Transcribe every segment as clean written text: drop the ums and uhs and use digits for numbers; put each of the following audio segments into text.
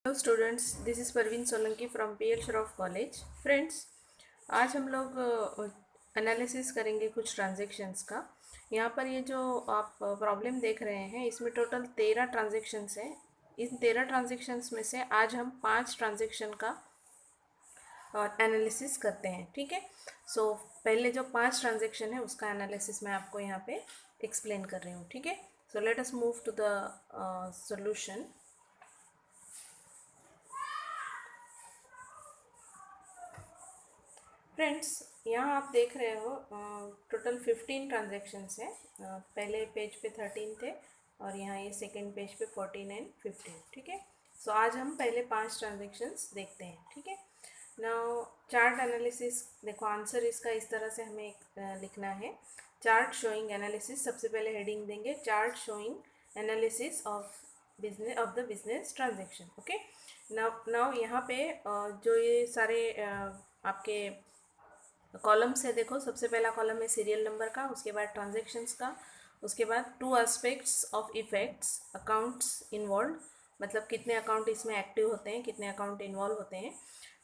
Hello students, this is Parveen Solanki from PL Shroff college. Friends, आज हम लोग एनालिसिस करेंगे कुछ ट्रांजैक्शंस का। यहाँ पर ये जो आप प्रॉब्लम देख रहे हैं, इसमें टोटल 13 ट्रांजैक्शंस हैं। इन 13 ट्रांजैक्शंस में से आज हम 5 ट्रांजैक्शन का एनालिसिस करते हैं। ठीक है। सो पहले जो 5 ट्रांजैक्शन है उसका एनालिसिस मैं आपको यहाँ पे एक्सप्लेन कर रही हूँ। ठीक है। So let us move to the solution. Friends, यहाँ आप देख रहे हो टोटल 15 ट्रांजेक्शन्स है। पहले पेज पे 13 थे और यहाँ ये सेकेंड पेज पे 14 एंड 15। ठीक है। सो आज हम पहले 5 ट्रांजेक्शन्स देखते हैं। ठीक है। नाउ चार्ट एनालिसिस देखो, आंसर इसका इस तरह से हमें लिखना है। चार्ट शोइंग एनालिसिस, सबसे पहले हेडिंग देंगे chart showing analysis of the business transaction. Okay. Now यहाँ पे जो ये सारे आपके कॉलम्स है, देखो सबसे पहला कॉलम है सीरियल नंबर का, उसके बाद ट्रांजैक्शंस का, उसके बाद 2 aspects of effects accounts involve, मतलब कितने अकाउंट इसमें एक्टिव होते हैं, कितने अकाउंट इन्वॉल्व होते हैं।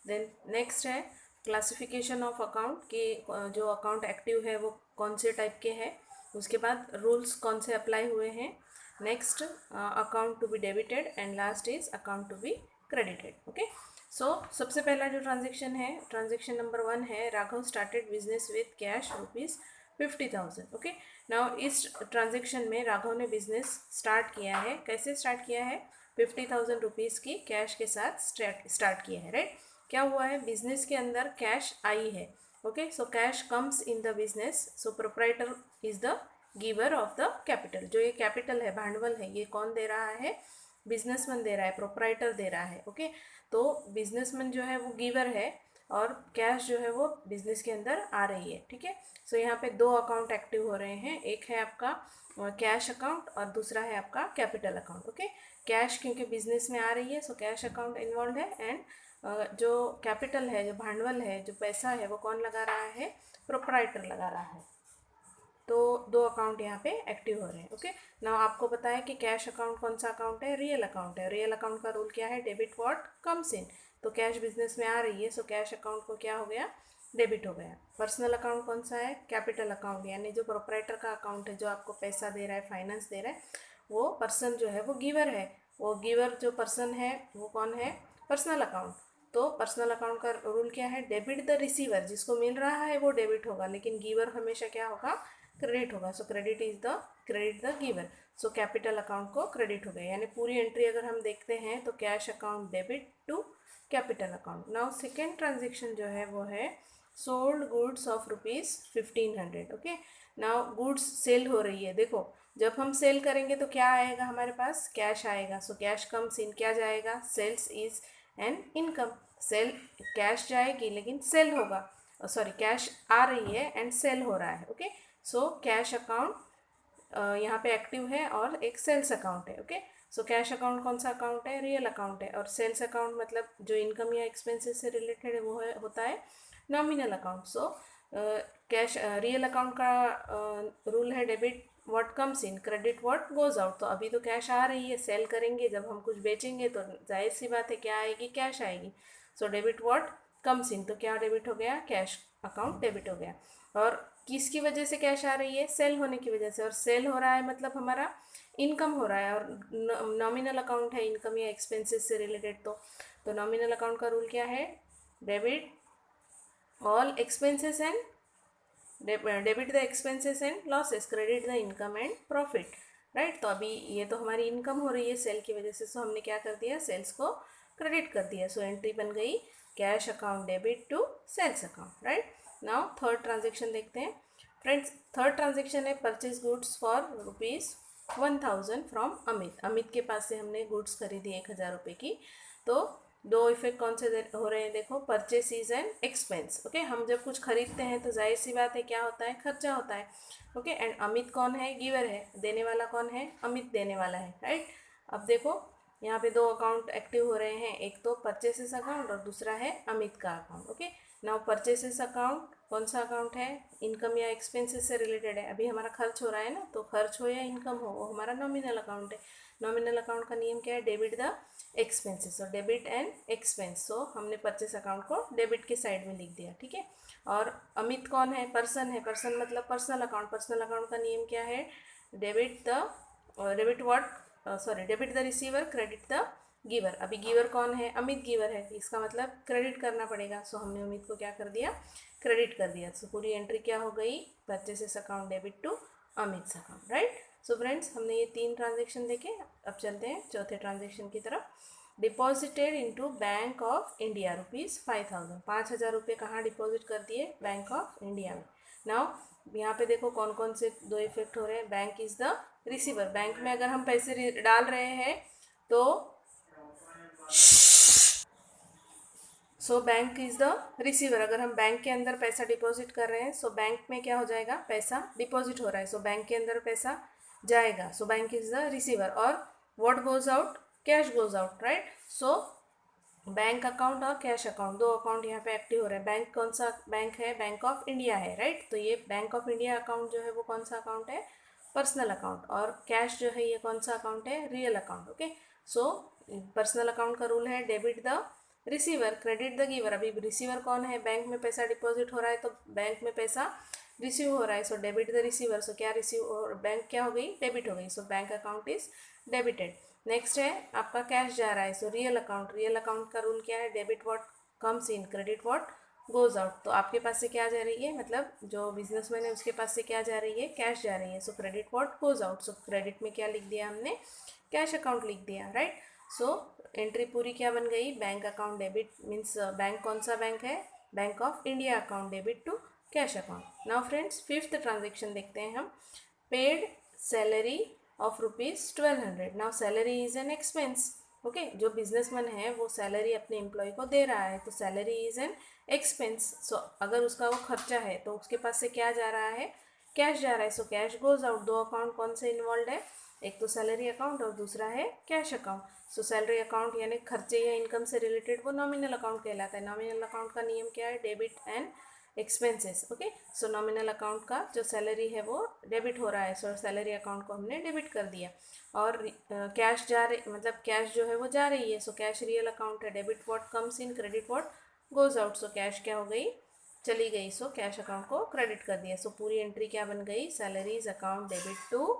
देन नेक्स्ट है क्लासिफिकेशन ऑफ अकाउंट, कि जो अकाउंट एक्टिव है वो कौन से टाइप के हैं। उसके बाद रूल्स कौन से अप्लाई हुए हैं। Next account to be debited and last is account to be credited. Okay. So सबसे पहला जो ट्रांजेक्शन है, ट्रांजेक्शन नंबर 1 है, Raghav started business with cash ₹50,000। Okay. Now इस ट्रांजेक्शन में राघव ने बिजनेस स्टार्ट किया है। कैसे स्टार्ट किया है? 50,000 रुपीज़ की कैश के साथ स्टार्ट किया है। राइट। क्या हुआ है? बिजनेस के अंदर कैश आई है। Okay. So cash comes in the business, so proprietor is the giver of the capital. जो ये कैपिटल है, भांडवल है, ये कौन दे रहा है? बिजनेसमैन दे रहा है, प्रोप्राइटर दे रहा है। ओके। तो बिजनेसमैन जो है वो गिवर है और कैश जो है वो बिजनेस के अंदर आ रही है। ठीक है। सो यहाँ पे 2 अकाउंट एक्टिव हो रहे हैं, एक है आपका कैश अकाउंट और दूसरा है आपका कैपिटल अकाउंट। ओके। कैश क्योंकि बिजनेस में आ रही है, सो कैश अकाउंट इन्वॉल्व है, एंड जो कैपिटल है, जो भांडवल है, जो पैसा है, वो कौन लगा रहा है? प्रोप्राइटर लगा रहा है। तो 2 अकाउंट यहाँ पे एक्टिव हो रहे हैं। ओके। नाउ आपको पता है कि कैश अकाउंट कौन सा अकाउंट है? रियल अकाउंट है। रियल अकाउंट का रूल क्या है? डेबिट व्हाट कम्स इन। तो कैश बिजनेस में आ रही है, सो कैश अकाउंट को क्या हो गया? डेबिट हो गया। पर्सनल अकाउंट कौन सा है? कैपिटल अकाउंट, यानी जो प्रोप्राइटर का अकाउंट है, जो आपको पैसा दे रहा है, फाइनेंस दे रहा है, वो पर्सन जो है वो गिवर है। वो गिवर जो पर्सन है वो कौन है? Personal account. तो पर्सनल अकाउंट का रूल क्या है? डेबिट द रिसीवर, जिसको मिल रहा है वो डेबिट होगा, लेकिन गिवर हमेशा क्या होगा? क्रेडिट होगा। सो credit the giver. So capital account को क्रेडिट हो गया, यानी पूरी एंट्री अगर हम देखते हैं तो cash account debit to capital account. Now second transaction जो है वो है sold goods of ₹1500। Okay. Now goods sale हो रही है। देखो, जब हम सेल करेंगे तो क्या आएगा हमारे पास? कैश आएगा। सो कैश कम्स इन, क्या जाएगा? Sales is an income. Sale, cash जाएगी लेकिन सेल होगा, सॉरी कैश आ रही है एंड सेल हो रहा है। ओके। सो कैश अकाउंट यहाँ पे एक्टिव है और एक सेल्स अकाउंट है। ओके। सो कैश अकाउंट कौन सा अकाउंट है? रियल अकाउंट है। और सेल्स अकाउंट मतलब जो इनकम या एक्सपेंसेस से रिलेटेड है वो होता है नॉमिनल अकाउंट। सो कैश रियल अकाउंट का रूल है debit what comes in, credit what goes out. तो अभी तो कैश आ रही है, सेल करेंगे, जब हम कुछ बेचेंगे तो जाहिर सी बात है क्या आएगी? कैश आएगी। सो डेबिट व्हाट कम्स इन, तो क्या डेबिट हो गया? कैश अकाउंट डेबिट हो गया। और किसकी वजह से कैश आ रही है? सेल होने की वजह से। और सेल हो रहा है मतलब हमारा इनकम हो रहा है, और नॉमिनल अकाउंट है, इनकम या एक्सपेंसेस से रिलेटेड। तो नॉमिनल अकाउंट का रूल क्या है? Debit all expenses and debit the expenses and losses, credit the income and profit. Right. तो अभी ये तो हमारी इनकम हो रही है सेल की वजह से, सो हमने क्या कर दिया? सेल्स को क्रेडिट कर दिया। सो एंट्री बन गई cash account debit to sales account. Right. Now third transaction देखते हैं। फ्रेंड्स, थर्ड ट्रांजेक्शन है purchase goods for ₹1000 from Amit. Amit के पास से हमने गुड्स खरीदी 1000 रुपये की। तो 2 इफेक्ट कौन से हो रहे हैं? देखो, purchase is an expense. Okay. हम जब कुछ खरीदते हैं तो जाहिर सी बात है क्या होता है? खर्चा होता है। ओके। एंड अमित कौन है? गिवर है। देने वाला कौन है? अमित देने वाला है। राइट। अब देखो, यहाँ पे 2 अकाउंट एक्टिव हो रहे हैं, एक तो परचेसेस अकाउंट और दूसरा है अमित का account. Okay. Now purchases account कौन सा अकाउंट है? इनकम या एक्सपेंसेस से रिलेटेड है। अभी हमारा खर्च हो रहा है ना, तो खर्च हो या इनकम हो वो हमारा नॉमिनल अकाउंट है। नॉमिनल अकाउंट का नियम क्या है, डेबिट द एक्सपेंसेस, और डेबिट एंड एक्सपेंस, सो हमने परचेस अकाउंट को डेबिट के साइड में लिख दिया, ठीक है। और अमित कौन है, पर्सन है, पर्सन मतलब पर्सनल अकाउंट, पर्सनल अकाउंट का नियम क्या है, debit the debit the receiver, credit the giver. अभी गिवर कौन है, अमित गिवर है, इसका मतलब क्रेडिट करना पड़ेगा, सो हमने अमित को क्या कर दिया, क्रेडिट कर दिया। सो पूरी एंट्री क्या हो गई, purchases account debit to Amit account, right. So friends, हमने ये 3 ट्रांजेक्शन देखे, अब चलते हैं चौथे ट्रांजेक्शन की तरफ। Deposited into bank of India ₹5000, 5000 रुपये कहाँ डिपॉजिट कर दिए, बैंक ऑफ इंडिया में। नाउ यहाँ पे देखो कौन कौन से 2 इफेक्ट हो रहे हैं, bank is the receiver, bank में अगर हम पैसे डाल रहे हैं तो बैंक इज द रिसीवर, अगर हम बैंक के अंदर पैसा डिपॉजिट कर रहे हैं, सो बैंक में क्या हो जाएगा, पैसा डिपॉजिट हो रहा है, सो बैंक के अंदर पैसा जाएगा, so bank is the receiver. और what goes out, cash goes out, right. So bank account और कैश अकाउंट, 2 अकाउंट यहाँ पे एक्टिव हो रहे हैं। बैंक कौन सा बैंक है, बैंक ऑफ इंडिया है, राइट। तो ये बैंक ऑफ इंडिया अकाउंट जो है वो कौन सा अकाउंट है, पर्सनल अकाउंट, और कैश जो है ये कौन सा अकाउंट है, real account, okay. So personal account का रूल है debit the receiver, credit the giver. अभी रिसीवर कौन है, बैंक में पैसा डिपॉजिट हो रहा है तो बैंक में पैसा रिसीव हो रहा है, सो डेबिट द रिसीवर, सो क्या रिसीव, और बैंक क्या हो गई, डेबिट हो गई, सो bank account is debited. Next है आपका कैश जा रहा है, so real account, real account का रूल क्या है, debit what comes in, credit what goes out. तो आपके पास से क्या जा रही है, मतलब जो बिजनेसमैन है उसके पास से क्या जा रही है, कैश जा रही है, सो credit what goes out, so credit में क्या लिख दिया हमने, कैश अकाउंट लिख दिया, राइट। सो एंट्री पूरी क्या बन गई, bank account debit means bank कौन सा बैंक है, bank of India account debit to cash account. Now friends, 5th transaction देखते हैं हम, paid salary of ₹1200। Now salary is an expense, okay. जो बिजनेसमैन है वो सैलरी अपने एम्प्लॉय को दे रहा है, तो सैलरी इज एन एक्सपेंस, सो अगर उसका वो खर्चा है तो उसके पास से क्या जा रहा है, कैश जा रहा है, so cash goes out. 2 account कौन से इन्वॉल्व है, एक तो सैलरी अकाउंट और दूसरा है कैश अकाउंट। सो सैलरी अकाउंट यानी खर्चे या इनकम से रिलेटेड वो नॉमिनल अकाउंट कहलाता है। नॉमिनल अकाउंट का नियम क्या है, debit and expenses, okay. So nominal account का जो सैलरी है वो डेबिट हो रहा है, सो सैलरी अकाउंट को हमने डेबिट कर दिया। और कैश जा रही, मतलब कैश जो है वो जा रही है, सो कैश रियल अकाउंट है, debit what comes in, credit what goes out, so cash क्या हो गई, चली गई, सो कैश अकाउंट को क्रेडिट कर दिया। सो पूरी एंट्री क्या बन गई, salaries account debit to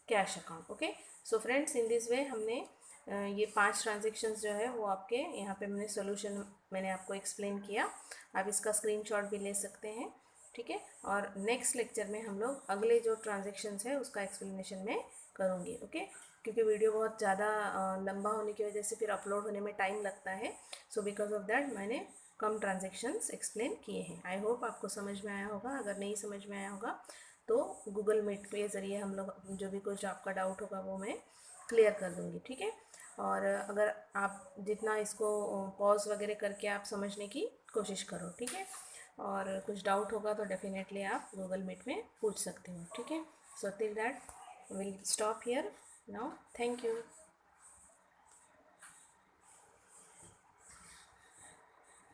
cash account, okay. So friends, in this way हमने ये 5 ट्रांजेक्शन्स जो है वो आपके यहाँ पे मैंने सोल्यूशन मैंने आपको एक्सप्लेन किया, आप इसका स्क्रीनशॉट भी ले सकते हैं, ठीक है। और नेक्स्ट लेक्चर में हम लोग अगले जो ट्रांजेक्शन्स है उसका एक्सप्लेनेशन में करूँगी, ओके। क्योंकि वीडियो बहुत ज़्यादा लंबा होने की वजह से फिर अपलोड होने में टाइम लगता है, सो बिकॉज ऑफ दैट मैंने कम ट्रांजेक्शन्स एक्सप्लेन किए हैं। आई होप आपको समझ में आया होगा, अगर नहीं समझ में आया होगा तो गूगल मीट के ज़रिए हम लोग जो भी कुछ आपका डाउट होगा वो मैं क्लियर कर दूँगी, ठीक है। और अगर आप जितना इसको पॉज वगैरह करके आप समझने की कोशिश करो, ठीक है। और कुछ डाउट होगा तो डेफिनेटली आप गूगल मीट में पूछ सकते हो, ठीक है। So till that will stop here now, thank you.